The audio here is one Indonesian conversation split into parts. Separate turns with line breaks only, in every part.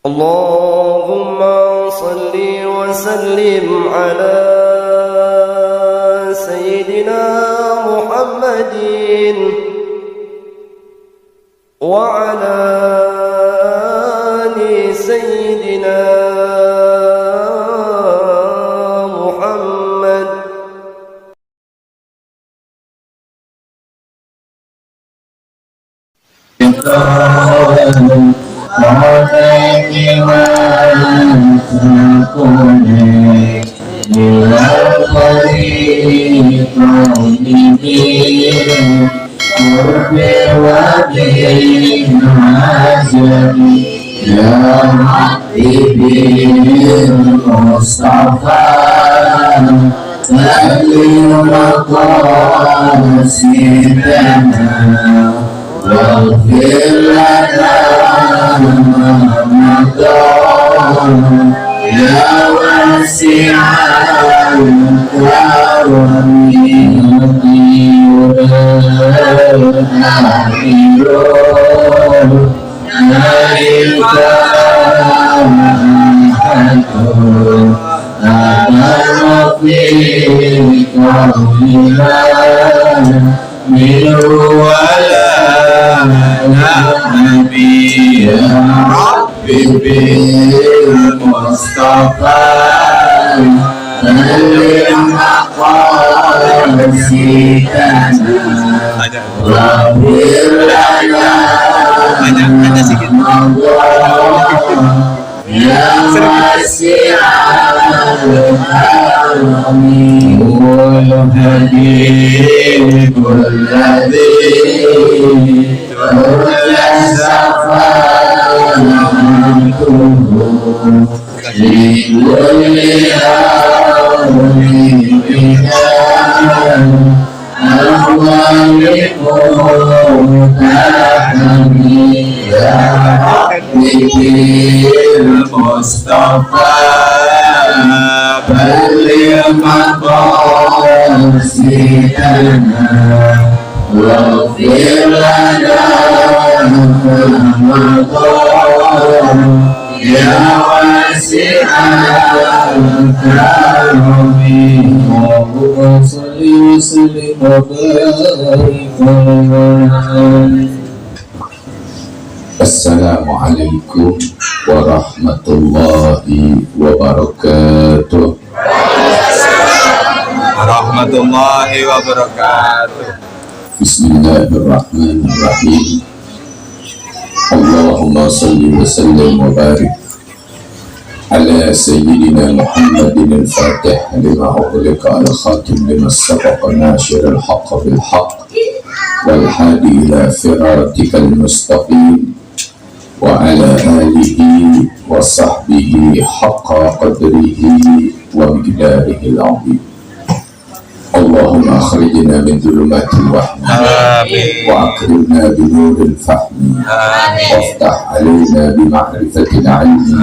اللهم صل وسلم على سيدنا محمد وعلى آل سيدنا محمد.
واغفر لنا رمضان يا واسع الكرم نبي يا ربي بالمصطفى بلغ مقاصدنا واغفر لنا رمضان يا واسع الكرم والحبيب الذي كل سفر لكل يوم بنا الخالق تحمي يا ربي المصطفى بلغ مقاصدنا واغفر لنا رمضان يا واسع الكرم اللهم صل وسلم وبارك عليه. السلام عليكم ورحمة الله وبركاته.
warahmatullahi wabarakatuh.
Bismillahirrahmanirrahim. Allahumma salli wa sallim wa barik ala sayyidina Muhammadin al-Fatih lima ughliqa al-khatim lima sabaqa nashir al-haqq bil-haqq wal hadi ila siratikal mustaqim wa ala alihi wa sahbihi haqqa qadrihi wa miqdarihi al-'azim. Allahumma akhrijna min dhulumatil wahmi wa akrimna bi nuril fahmi waftah alaina bi ma'rifatil ilmi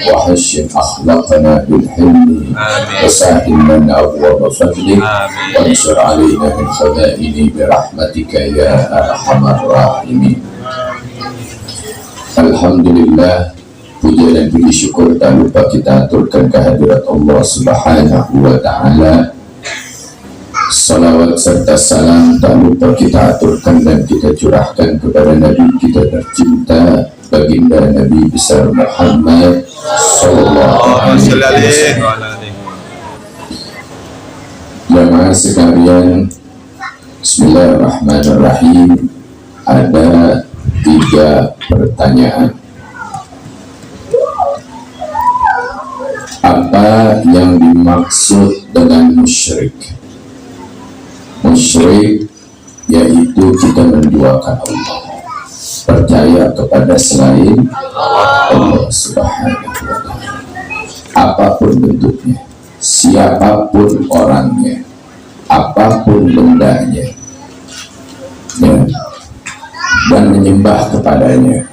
wa hashin akhlaqana bil hilmi wa sahil lana abwaaba fadlik wa ansur alaina min khaza'ini bi rahmatika ya arhamar rahimin. Alhamdulillah, puja dan puji syukur tak lupa kita aturkan kehadirat Allah Subhanahu wa ta'ala. Salawat serta salam tak lupa kita aturkan dan kita curahkan kepada Nabi kita tercinta, baginda Nabi besar Muhammad sallallahu alaihi wasallam. Jamaah sekalian, bismillahirrahmanirrahim. Ada 3 pertanyaan. Apa yang dimaksud dengan musyrik? Musyrik yaitu kita menduakan Allah, percaya kepada selain Allah Subhanahu wa ta'ala, apapun bentuknya, siapapun orangnya, apapun bendanya, ya, dan menyembah kepadanya.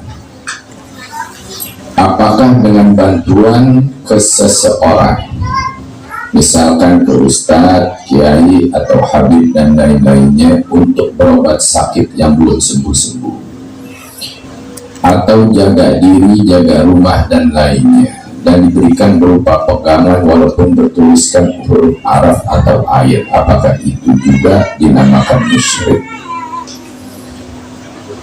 Apakah dengan bantuan ke seseorang, misalkan ke ustadz, kiai, atau habib dan lain-lainnya untuk berobat sakit yang belum sembuh-sembuh, atau jaga diri, jaga rumah dan lainnya, dan diberikan berupa pegangan walaupun bertuliskan huruf Arab atau ayat, apakah itu juga dinamakan musyrik?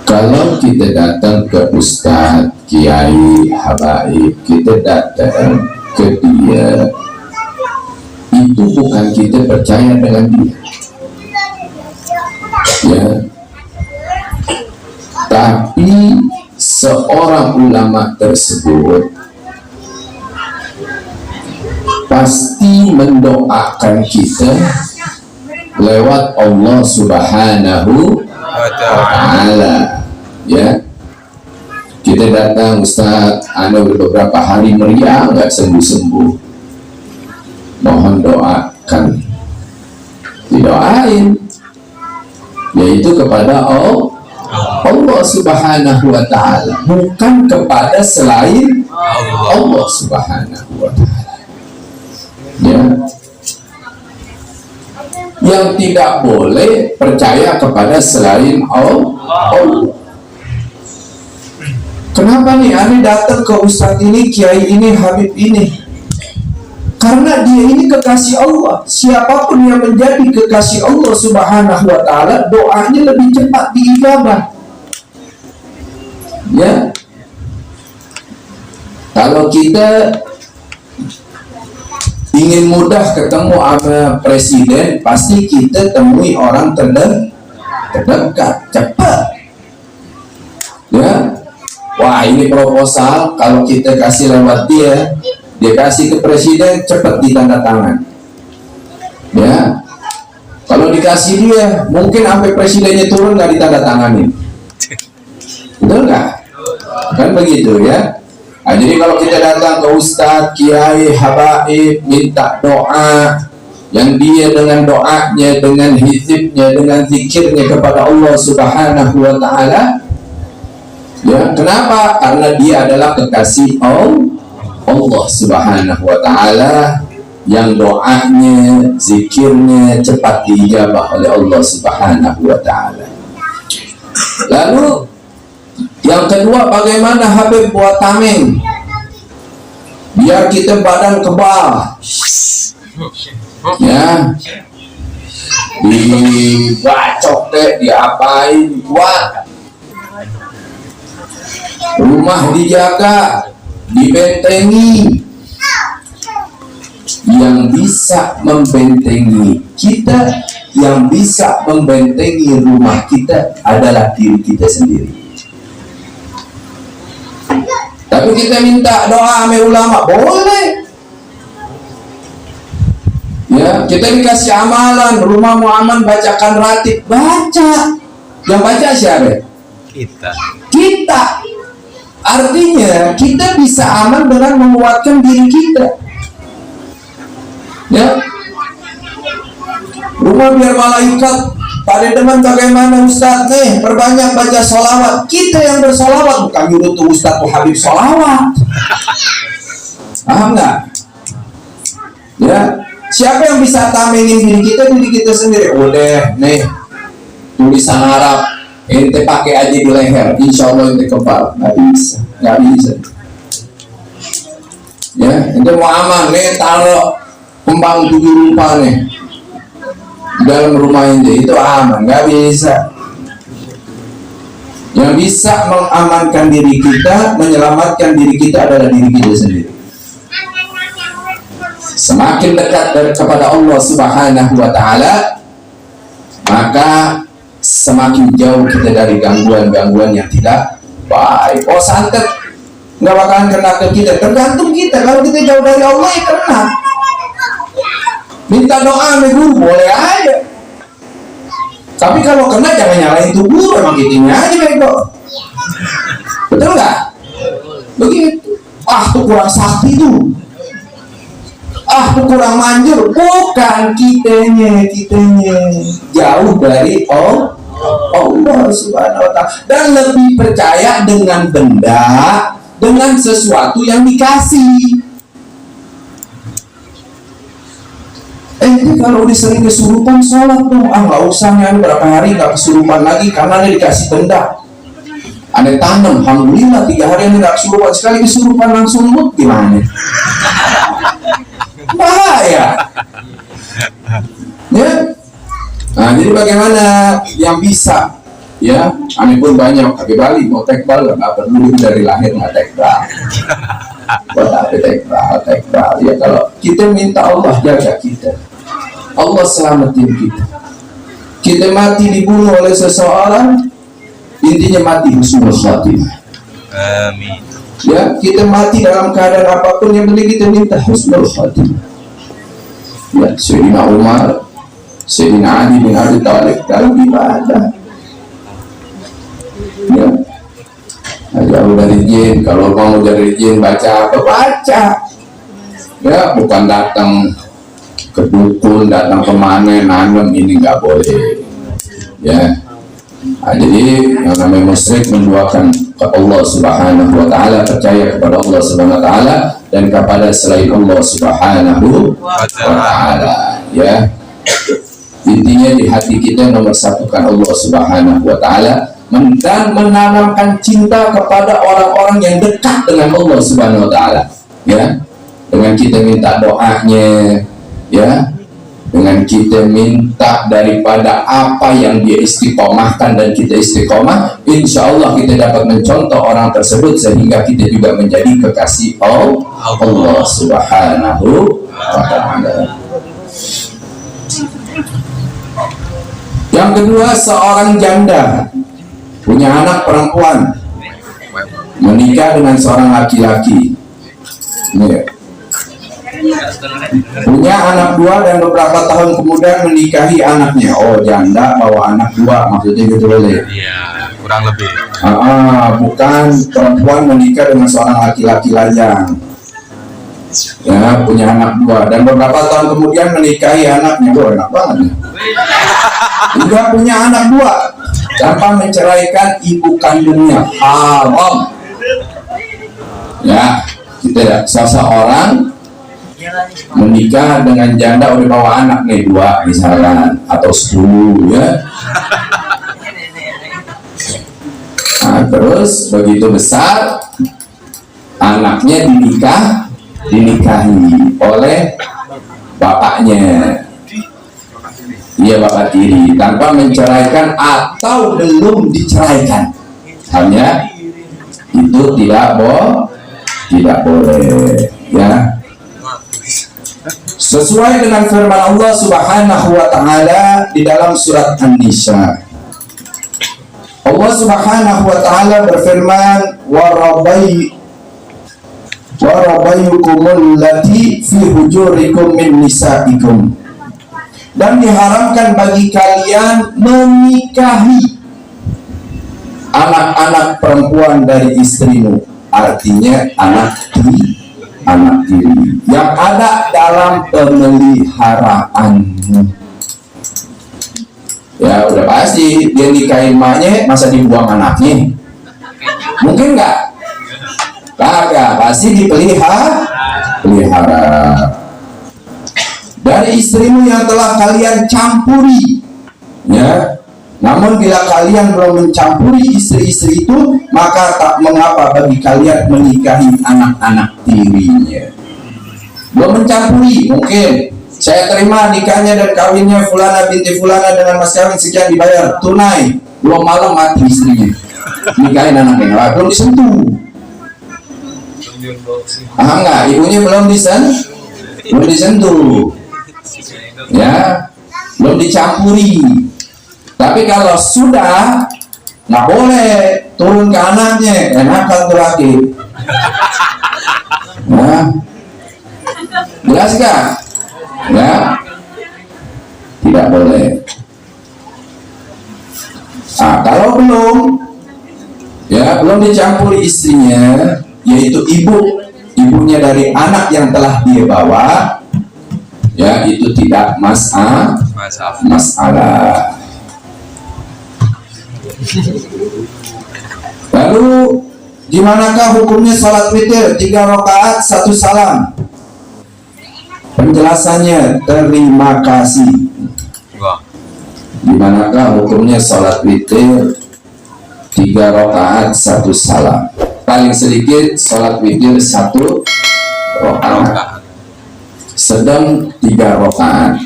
Kalau kita datang ke ustadz, kiai, habaib, kita datang ke dia, itu bukan kita percaya dengan dia, ya, tapi seorang ulama tersebut pasti mendoakan kita lewat Allah Subhanahu wa Ta'ala, ya. Kita datang, Ustaz, Anda beberapa hari meriang nggak sembuh-sembuh, mohon doakan. Didoain, yaitu kepada Allah Subhanahu wa Ta'ala, bukan kepada selain Allah Subhanahu wa Ta'ala, ya. Yang tidak boleh percaya kepada selain Allah. Kenapa nih Anda datang ke ustadz ini, kiai ini, habib ini? Karena dia ini kekasih Allah. Siapapun yang menjadi kekasih Allah Subhanahu wa Ta'ala, doanya lebih cepat diijabah, ya. Kalau kita ingin mudah ketemu sama presiden, pasti kita temui orang terdekat, cepat, ya. Wah, ini proposal, kalau kita kasih lewat dia kasih ke presiden, cepat ditandatangan, ya. Kalau dikasih dia, mungkin sampai presidennya turun nggak ditandatangani, betul nggak? Kan begitu, ya. Nah, jadi kalau kita datang ke ustadz, kiai, habaib, minta doa, yang dia dengan doanya, dengan hizibnya, dengan zikirnya kepada Allah Subhanahu wa Ta'ala, ya, kenapa? Karena dia adalah kekasih Allah Subhanahu wa Ta'ala, yang doanya, zikirnya cepat diijabah oleh Allah Subhanahu wa Ta'ala. Lalu yang kedua, bagaimana Habib buat tameng biar kita badan kebal, ya, dibacok deh, diapain, buat rumah dijaga, dibentengi. Yang bisa membentengi kita, yang bisa membentengi rumah kita adalah diri kita sendiri. Tapi kita minta doa sama ulama, boleh, ya. Kita dikasih amalan, rumahmu aman, bacakan ratib, baca. Yang baca siapa? Kita. Artinya kita bisa aman dengan menguatkan diri kita, ya. Rumah biar malaikat pada teman bagaimana Ustadz nih, perbanyak baca sholawat. Kita yang bersolawat, bukan nyuruh tuh Ustadz tuh Habib sholawat. Paham nggak? Ya, siapa yang bisa tamengin diri kita sendiri. Udah nih, tulisan Arab ente pakai aja di leher, insya Allah ente kebal. Nggak bisa. Ya, ente mau aman nih, taruh kembang 7 rupa nih dalam rumah ente, itu aman, nggak bisa. Yang bisa mengamankan diri kita, menyelamatkan diri kita adalah diri kita sendiri. Semakin dekat kepada Allah Subhanahu wa Ta'ala, maka semakin jauh kita dari gangguan-gangguan yang tidak baik. Oh, santet nggak bakalan kena ke kita, tergantung kita. Kalau kita jauh dari Allah, ya kena. Minta doa sama guru boleh aja, tapi kalau kena jangan nyalain tuh guru, emang gitunya aja bego. Betul nggak? Begitu. Ah, tuh kurang sakti tuh, ah tuh kurang manjur. Bukan kitanya jauh dari Allah Subhanahu wa Ta'ala, dan lebih percaya dengan benda, dengan sesuatu yang dikasih. Ini kalau udah sering kesurupan sholat tuh, nggak usah nih, berapa hari nggak kesurupan lagi karena dia dikasih benda. Anda tanam, alhamdulillah 3 hari Anda nggak kesurupan, sekali kesurupan langsung mood gimana? Bahaya. Ya. Nah, jadi bagaimana yang bisa? Ya, Anda pun banyak. Tapi Bali mau tekbal nggak perlu dari lahir nggak tekbal. Buat apa tekbal? Ya kalau kita minta Allah jaga kita, Allah selamatin kita. Kita mati dibunuh oleh seseorang, intinya mati husnul khatimah.
Amin.
Ya, kita mati dalam keadaan apapun yang penting kita minta husnul khatimah. Ya, Sayyidina Umar, Sayyidina Ali bin Abi Thalib dalam ibadah. Ya, jauh dari jin. Kalau mau dari jin baca apa? Baca. Ya, bukan datang ke dukun, datang kemana nanam, ini nggak boleh. Ya. Nah, jadi yang namanya musyrik menduakan ke Allah Subhanahu wa taala, percaya kepada Allah Subhanahu wa taala dan kepada selain Allah Subhanahu wa taala. Ya. Intinya di hati kita nomor satukan Allah Subhanahu wa taala dan menanamkan cinta kepada orang-orang yang dekat dengan Allah Subhanahu wa taala. Ya. Dengan kita minta doanya, ya, dengan kita minta daripada apa yang dia istiqomahkan dan kita istiqomah, insya Allah kita dapat mencontoh orang tersebut sehingga kita juga menjadi kekasih Allah Subhanahu wa ta'ala. Yang kedua, seorang janda punya anak perempuan menikah dengan seorang laki-laki, punya anak 2 dan beberapa tahun kemudian menikahi anaknya. Oh, janda bawa anak 2, maksudnya gitu boleh?
Iya, kurang lebih.
Bukan perempuan menikah dengan seorang laki-laki lajang. Ya, punya anak 2 dan beberapa tahun kemudian menikahi anaknya. Oh, enak banget ya. Juga punya anak 2 tanpa menceraikan ibu kandungnya. Haram. Ya, kita seseorang menikah dengan janda udah bawa anak nih 2 misalkan atau 10 ya. Nah, terus begitu besar anaknya dinikahi oleh bapaknya, iya bapak tiri, tanpa menceraikan atau belum diceraikan. Hanya itu tidak boleh ya. Sesuai dengan firman Allah Subhanahu wa taala di dalam surat An-Nisa. Allah Subhanahu wa taala berfirman, wa rabbayukumul lati fi hujurikum min nisaikum. Dan diharamkan bagi kalian menikahi anak-anak perempuan dari istrimu, artinya anak tiri yang ada dalam pemeliharaanmu. Ya udah pasti dia nikahin emaknya, masa dibuang anaknya? Mungkin nggak? Kagak, pasti pelihara. Dari istrimu yang telah kalian campuri, ya. Namun bila kalian belum mencampuri istri-istri itu, maka tak mengapa bagi kalian menikahi anak-anak tirinya. Belum mencampuri, mungkin saya terima nikahnya dan kawinnya fulana binti fulana dengan mas kawin sekian dibayar tunai, belum malam mati istrinya, nikahin anaknya, belum disentuh. Enggak, ibunya belum disentuh, ya, belum dicampuri. Tapi kalau sudah, nggak boleh turun ke anaknya, enakan tuh laki. Nah, jelas kan? Ya, tidak boleh. Nah, kalau belum dicampuri istrinya, yaitu ibunya dari anak yang telah dia bawa, ya itu tidak masalah. Lalu dimanakah hukumnya salat witir 3 rakaat 1 salam? Penjelasannya, terima kasih. Dimanakah hukumnya salat witir 3 3 rakaat 1 salam. Paling sedikit sholat witir 1 rakaat, sedang 3 rakaat,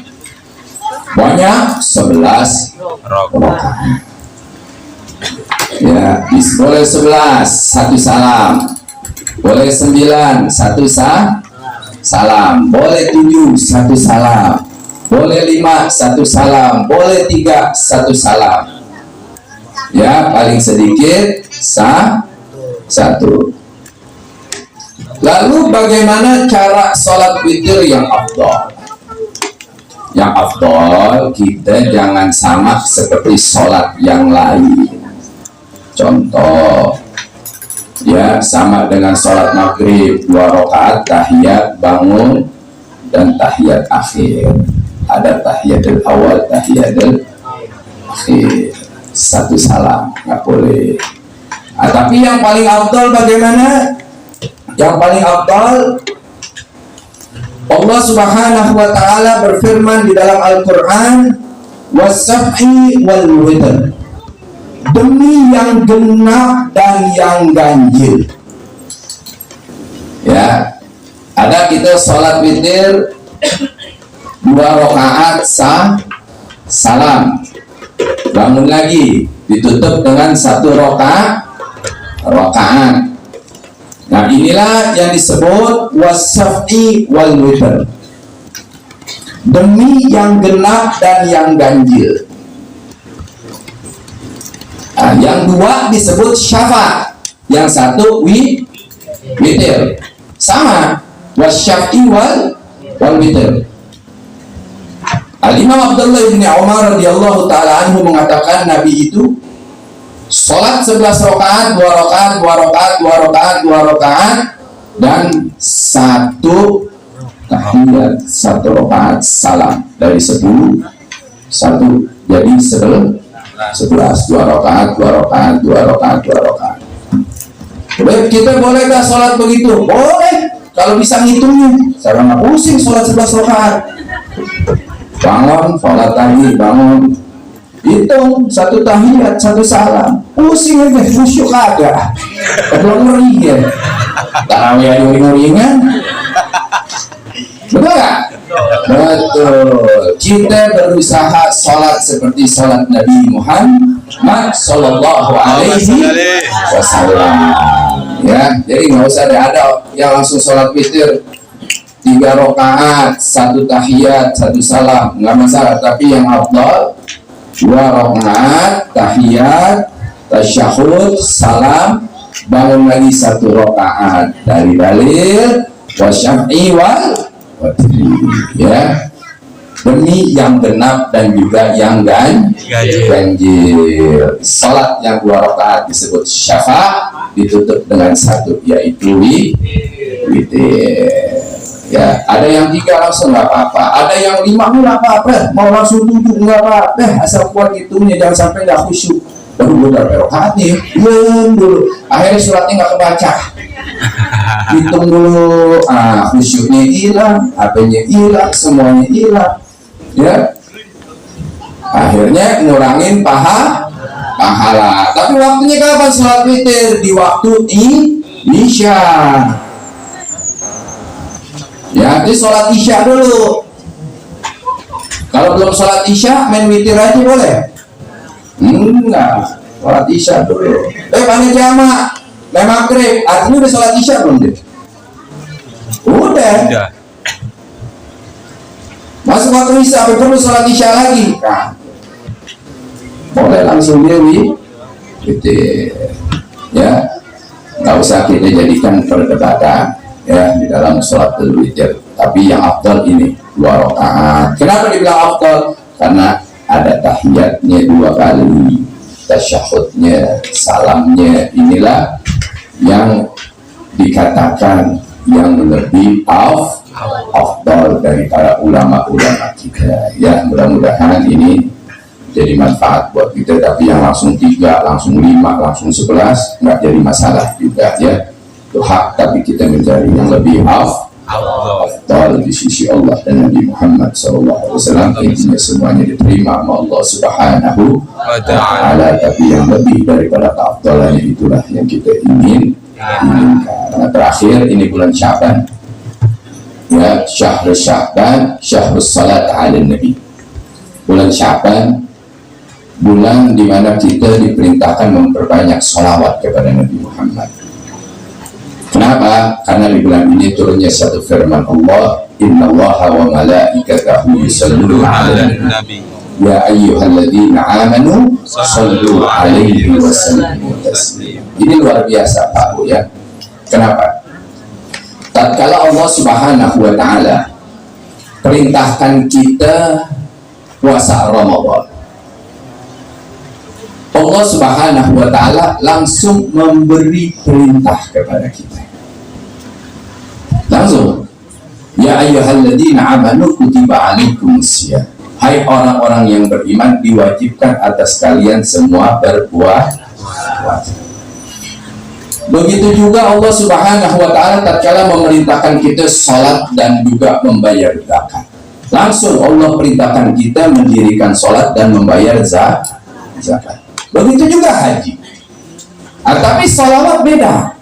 banyak 11 rakaat. Ya, boleh 11 1 salam, boleh 9 1 salam, boleh 7 1 salam, boleh 5 1 salam, boleh 3 1 salam. Ya, paling sedikit 1. Lalu bagaimana cara sholat witir yang afdal? Yang afdal kita jangan sama seperti sholat yang lain. Contoh, ya, sama dengan sholat maghrib 2 rakaat tahiyat bangun dan tahiyat akhir. Ada tahiyatul awal, tahiyatul akhir, 1 salam, nggak boleh. Tapi yang paling afdal bagaimana? Yang paling afdal, Allah Subhanahu wa taala berfirman di dalam Al-Qur'an, "Was-sab'i wal witr." Demi yang genap dan yang ganjil. Ya, ada kita sholat witir 2 rakaat salam, bangun lagi ditutup dengan 1 rakaat. Nah, inilah yang disebut was-sab'i wal witr, demi yang genap dan yang ganjil. Nah, yang 2 disebut syafa', yang 1 witir. Sama, was-syaf'i wal witr. Al-Imam Abdullah bin Umar radhiyallahu ta'ala anhu mengatakan Nabi itu sholat 11 rakaat, 2 rakaat, 2 rakaat, 2 rakaat, 2 rakaat, dan 1 tahiyat, 1 rakaat salam. Dari 10, 1 jadi 11, 2 rakaat, 2 rakaat, 2 rakaat, 2 rakaat. Kita boleh gak sholat begitu? Boleh, kalau bisa ngitungnya. Saya nggak pusing sholat 11 rakaat. Bangun, sholat lagi, bangun, hitung 1 tahiyat, 1 salam, pusing aja, khusyuk ada, belum ngeri ya, tarawih ngeri-ngeringan, betul gak? Betul. Kita berusaha sholat seperti sholat Nabi Muhammad Sallallahu Alaihi Wasallam. Ya, jadi nggak usah ada yang langsung sholat witir 3 rakaat, 1 tahiyat, 1 salam, nggak masalah. Tapi yang afdal 2 rakaat, tahiyat, tasyahud, salam, bangun lagi 1 rakaat. Dari dalil wasyaf'i wal watri, ya, demi yang genap dan juga yang ganjil. Salat yang 2 rakaat disebut syafa', ditutup dengan 1 yaitu witir. Ya, ada yang 3 langsung nggak apa-apa, ada yang 5 nggak apa-apa, mau langsung 7 nggak apa-apa, asal kuat hitungnya, jangan sampai nggak khusyuk. Baru berapa rakaat nih, dulu, akhirnya suratnya nggak kebaca. Hitung dulu, khusyuknya hilang, HP-nya hilang, semuanya hilang, ya. Akhirnya ngurangin pahala. Tapi waktunya kapan sholat witir? Di waktu isya. Ya, nanti sholat isya dulu. Kalau belum sholat isya, main witir aja boleh? Enggak, sholat isya dulu. Panggil jamaah, main maghrib, artinya udah sholat isya belum deh? Udah. Masuk waktu isya, apa perlu sholat isya lagi? Nah, boleh langsung dia witir. Ya, nggak usah kita jadikan perdebatan, ya, di dalam sholat witir. Tapi yang afdal ini 2 rakaat. Kenapa dibilang afdal? Karena ada tahiyatnya 2 kali, tasyahudnya, salamnya. Inilah yang dikatakan yang lebih afdal dari para ulama-ulama kita. Ya, mudah-mudahan ini jadi manfaat buat kita. Tapi yang langsung 3, langsung 5, langsung 11 nggak jadi masalah juga, ya. Itu hak, tapi kita mencari yang lebih afdal di sisi Allah dan Nabi Muhammad SAW. Intinya semuanya diterima sama Allah Subhanahu wa Ta'ala, tapi yang lebih daripada keafdalan itulah yang kita inginkan. Nah, terakhir ini bulan Syaban, ya, syahrul Syaban, syahrul salat ala Nabi. Bulan Syaban, bulan di mana kita diperintahkan memperbanyak salawat kepada Nabi Muhammad. Kenapa? Karena di bulan ini turunnya satu firman Allah, Innallaha wa malaikatahu yusalluna 'alan nabi ya ayyuhalladzina amanu sallu 'alaihi wa sallimu taslima. Ini luar biasa Pak Bu ya. Kenapa? Tatkala Allah Subhanahu wa Ta'ala perintahkan kita puasa Ramadan, Allah Subhanahu wa Ta'ala langsung memberi perintah kepada kita. Langsung, ya ayyuhalladzina amanu kutiba alaikumusiyam. Hai orang-orang yang beriman, diwajibkan atas kalian semua berpuasa. Begitu juga Allah Subhanahu wa Ta'ala tatkala memerintahkan kita salat dan juga membayar zakat. Langsung Allah perintahkan kita mendirikan salat dan membayar zakat. Begitu juga haji. Tapi salawat beda.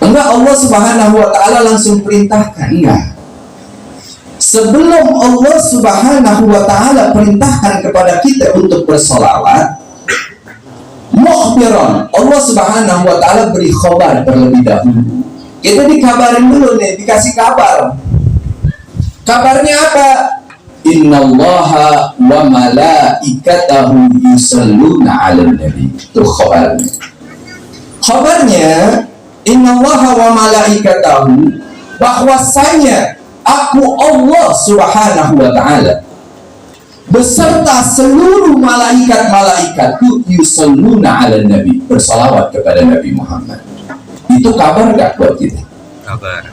Enggak, Allah Subhanahu wa Ta'ala langsung perintahkan. Enggak. Sebelum Allah Subhanahu wa Ta'ala perintahkan kepada kita untuk bersalawat, mukhbiran, Allah Subhanahu wa Ta'ala beri khabar terlebih dahulu. Kita dikabarin dulu nih, dikasih kabar. Kabarnya apa? Innallaha wa malaikatahu yusalluna 'alan nabi. Itu khabarnya. Khabarnya, innallaha wa malaikatahu, bahwasanya aku Allah Subhanahu wa Ta'ala beserta seluruh malaikat-malaikatku yusalluna 'alan nabi, bersalawat kepada Nabi Muhammad. Itu kabar enggak buat kita? Kabar.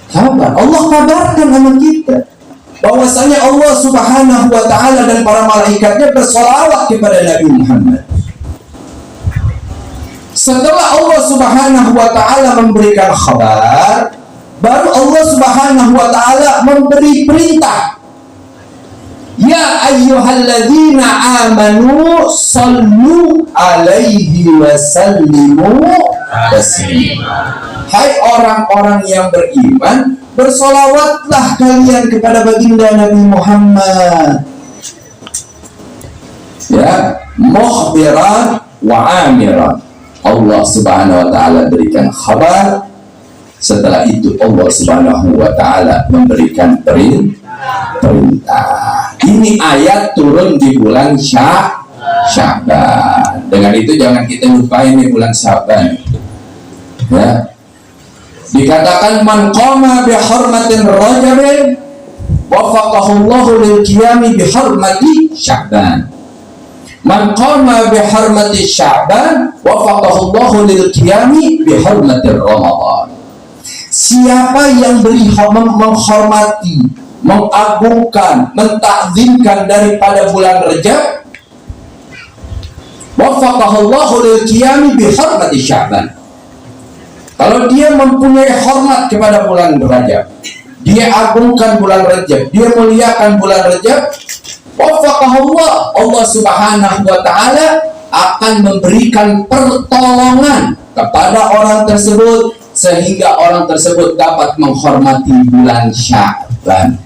Allah kabarkan sama kita bahwasanya Allah Subhanahu wa Ta'ala dan para malaikatnya bersalawat kepada Nabi Muhammad. Setelah Allah Subhanahu wa Ta'ala memberikan kabar, baru Allah Subhanahu wa Ta'ala memberi perintah, ya ayyuhalladzina amanu sallu alaihi wa sallimu taslima. Hai orang-orang yang beriman, bersolawatlah kalian kepada baginda Nabi Muhammad. Ya, mukhbiran wa amiran. Allah Subhanahu wa Ta'ala berikan khabar. Setelah itu Allah Subhanahu wa Ta'ala memberikan perintah. Ini ayat turun di bulan Syaban. Dengan itu jangan kita lupa ini bulan Syaban. Ya. Dikatakan man qama bi hurmatin rajabin wafaqahu Allah lil qiyami bi hurmati Sya'ban. Man qama bi hurmati Sya'ban wafaqahu Allah lil qiyami bi hurmati Ramadan. Siapa yang menghormati, mengagungkan, mentakzimkan daripada bulan Rajab, wafaqahu Allah lil qiyami bi hurmati Sya'ban. Kalau dia mempunyai hormat kepada bulan Rajab, dia agungkan bulan Rajab, dia muliakan bulan Rajab, wafaqahullah, Allah Subhanahu wa Ta'ala akan memberikan pertolongan kepada orang tersebut sehingga orang tersebut dapat menghormati bulan Sya'ban.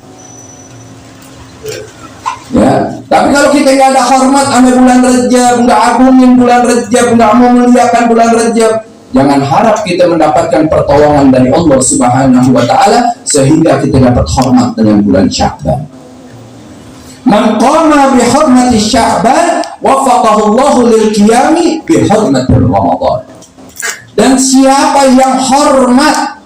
Ya, tapi kalau kita nggak ada hormat sama bulan Rajab, nggak agungin bulan Rajab, nggak memuliakan bulan Rajab, jangan harap kita mendapatkan pertolongan dari Allah Subhanahu wa Ta'ala sehingga kita dapat hormat dengan bulan Sya'ban. Man qama bi hurmati Sya'ban wafaqahu Allah lil qiyami bi hurmati Ramadan. Dan siapa yang hormat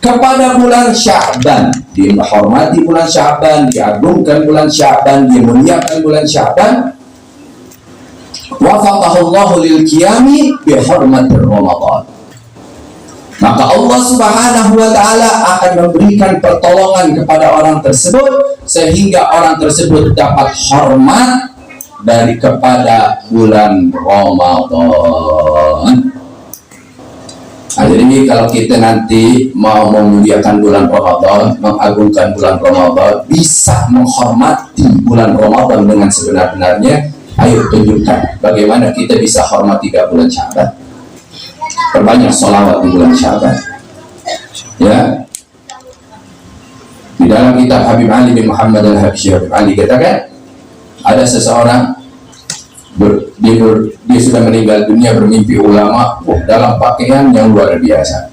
kepada bulan Sya'ban, dia menghormati bulan Sya'ban, diagungkan bulan Sya'ban, dia muliakan bulan Sya'ban, wafaqahullahu lil qiyami bi hurmati Ramadan. Maka Allah Subhanahu wa Ta'ala akan memberikan pertolongan kepada orang tersebut sehingga orang tersebut dapat hormat dari kepada bulan Ramadan. Nah, jadi kalau kita nanti mau memuliakan bulan Ramadan, mengagungkan bulan Ramadan, bisa menghormati bulan Ramadan dengan sebenar-benarnya, ayo tunjukkan bagaimana kita bisa hormati 3 bulan Sya'ban. Perbanyak sholawat di bulan Sya'ban. Ya. Di dalam kitab Habib Ali bin Muhammad al-Habsyi, Habib Ali katakan, ada seseorang dia sudah meninggal dunia, bermimpi ulama dalam pakaian yang luar biasa,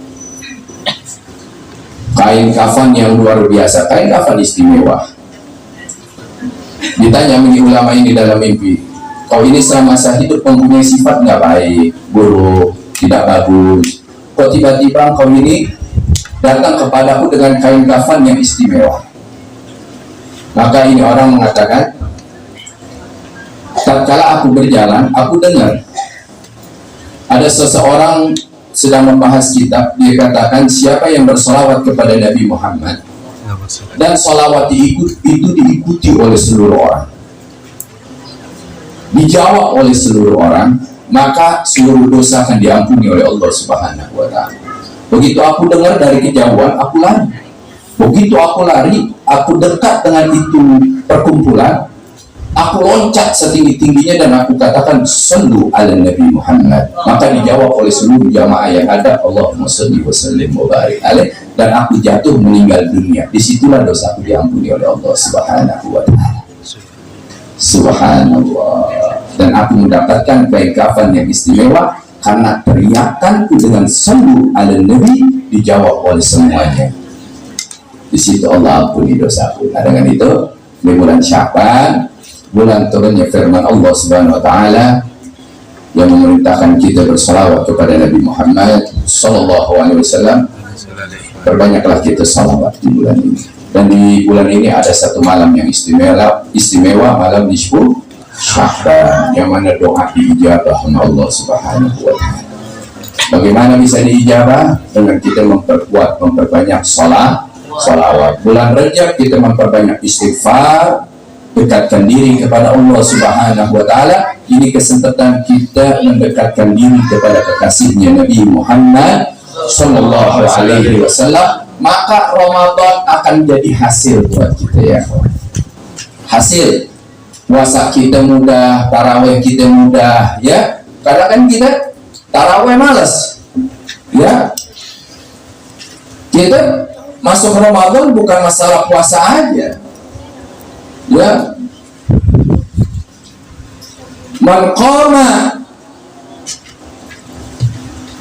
kain kafan yang luar biasa, kain kafan istimewa. Ditanya ulama ini dalam mimpi, kau ini selama masa hidup mempunyai sifat nggak baik, buruk, tidak bagus, kok tiba-tiba kau ini datang kepadaku dengan kain kafan yang istimewa? Maka ini orang mengatakan, tatkala aku berjalan, aku dengar ada seseorang sedang membahas kitab. Dia katakan, siapa yang bersolawat kepada Nabi Muhammad dan solawat itu diikuti oleh seluruh orang, dijawab oleh seluruh orang, maka seluruh dosa akan diampuni oleh Allah Subhanahu wa Ta'ala. Begitu aku dengar dari kejauhan, aku lari. Begitu aku lari, aku dekat dengan itu perkumpulan, aku loncat setinggi-tingginya dan aku katakan, sallu ala Nabi Muhammad. Maka dijawab oleh seluruh jamaah yang ada, Allahumma shalli wa sallim wa barik alaih, dan aku jatuh meninggal dunia. Disitulah dosaku diampuni oleh Allah Subhanahu wa Ta'ala. Subhanallah. Dan aku mendapatkan kain kafan yang istimewa karena teriakanku dengan sallu ala Nabi dijawab oleh semuanya. Di situ Allah ampuni dosaku. Nah, dengan itu di bulan Sya'ban, bulan turunnya firman Allah Subhanahu wa Ta'ala yang memerintahkan kita bersalawat kepada Nabi Muhammad sallallahu alaihi wasallam. Perbanyaklah kita salawat di bulan ini. Dan di bulan ini ada satu malam yang istimewa, malam nisfu Sya'ban, yang mana doa diijabah oleh Allah Subhanahu wa Ta'ala. Bagaimana bisa diijabah? Dengan kita memperbanyak salawat. Bulan Rajab kita memperbanyak istighfar, dekatkan diri kepada Allah Subhanahu wa Ta'ala. Ini kesempatan kita mendekatkan diri kepada kekasihnya Nabi Muhammad sallallahu alaihi wasallam. Maka Ramadan akan jadi hasil buat kita, ya. Hasil puasa kita mudah, tarawih kita mudah, ya. Karena kan kita tarawih malas, ya. Kita masuk Ramadan bukan masalah puasa aja, ya. Man qama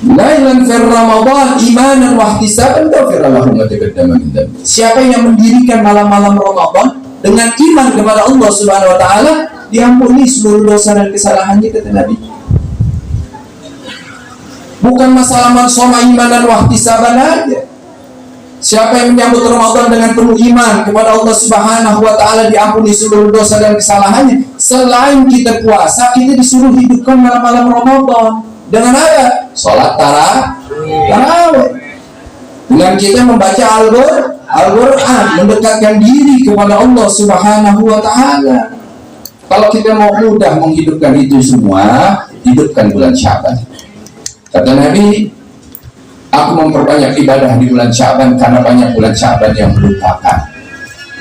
lailan fi Ramadan imanan wa ihtisaban ghafara lahu ma taqaddama min dhanbi. Siapa yang mendirikan malam-malam Ramadan dengan iman kepada Allah Subhanahu wa Ta'ala, diampuni seluruh dosa dan kesalahannya, kata Nabi. Bukan masalah man shoma imanan wa ihtisaban aja. Siapa yang menyambut Ramadan dengan penuh iman kepada Allah Subhanahu wa Ta'ala, diampuni seluruh dosa dan kesalahannya. Selain kita puasa, kita disuruh hidupkan malam-malam Ramadan dengan apa? Salat tarawih. Dengan kita membaca Al-Quran, mendekatkan diri kepada Allah Subhanahu wa Ta'ala. Kalau kita mau mudah menghidupkan itu semua, hidupkan bulan Sya'ban. Kata Nabi, aku memperbanyak ibadah di bulan Sya'ban karena banyak bulan Sya'ban yang melupakan.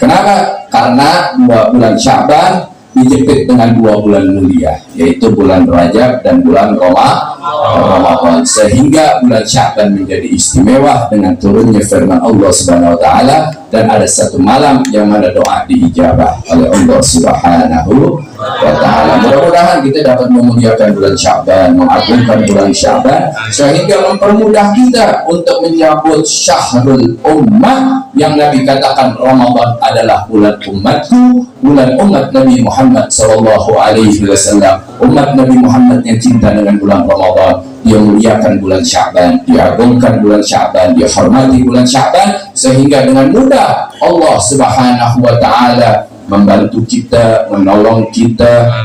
Kenapa? Karena 2 bulan Sya'ban dijepit dengan 2 bulan mulia, yaitu bulan Rajab dan bulan Ramadan, sehingga bulan Sya'ban menjadi istimewa dengan turunnya firman Allah Subhanahu wa Ta'ala, dan ada satu malam yang mana doa diijabah oleh Allah Subhanahu wa Ta'ala. Mudah-mudahan kita dapat memuliakan bulan Sya'ban, mengagungkan bulan Sya'ban, sehingga mempermudah kita untuk menyambut syahrul ummah, yang Nabi katakan Ramadan adalah bulan umatku, bulan umat Nabi Muhammad sallallahu alaihi wasallam. Umat Nabi Muhammad yang cinta dengan bulan Ramadan, dia muliakan bulan Sya'ban, diagungkan bulan Sya'ban, dia hormati bulan Sya'ban, sehingga dengan mudah Allah Subhanahu wa Ta'ala membantu kita, menolong kita,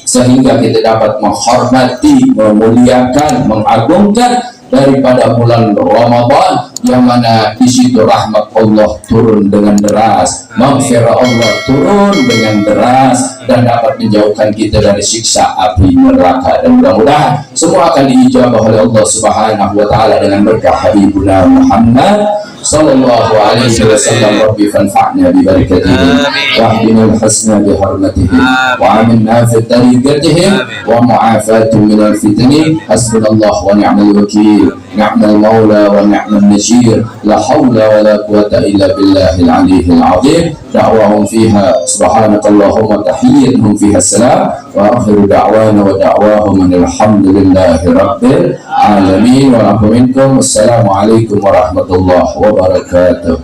sehingga kita dapat menghormati, memuliakan, mengagungkan daripada bulan Ramadan yang mana di situ rahmat Allah turun dengan deras, maghfirah Allah turun dengan deras, dan dapat menjauhkan kita dari siksa api neraka. Dan mudah-mudahan semua akan diijabah oleh Allah Subhanahu wa taala dengan berkah Habibuna Muhammad sallallahu alaihi wasallam. Rabbi fanfa'na bi barakatihi wahdina al-husna bi hurmatihi wa aminna fi tariqatihi wa mu'afatun min al-fitani. Hasbunallahu wa ni'mal wakeel, ni'mal maula wa ni'mal nasir, la hawla wa la quwwata illa billahil aliyyil azim. Da'wahum fiha subhanakallahumma tahiyyatuhum fiha salam wa akhiru da'wana wa da'wahum alhamdulillahi rabbil alamin wa lakum minkum. Assalamu alaikum warahmatullahi wabarakatuh.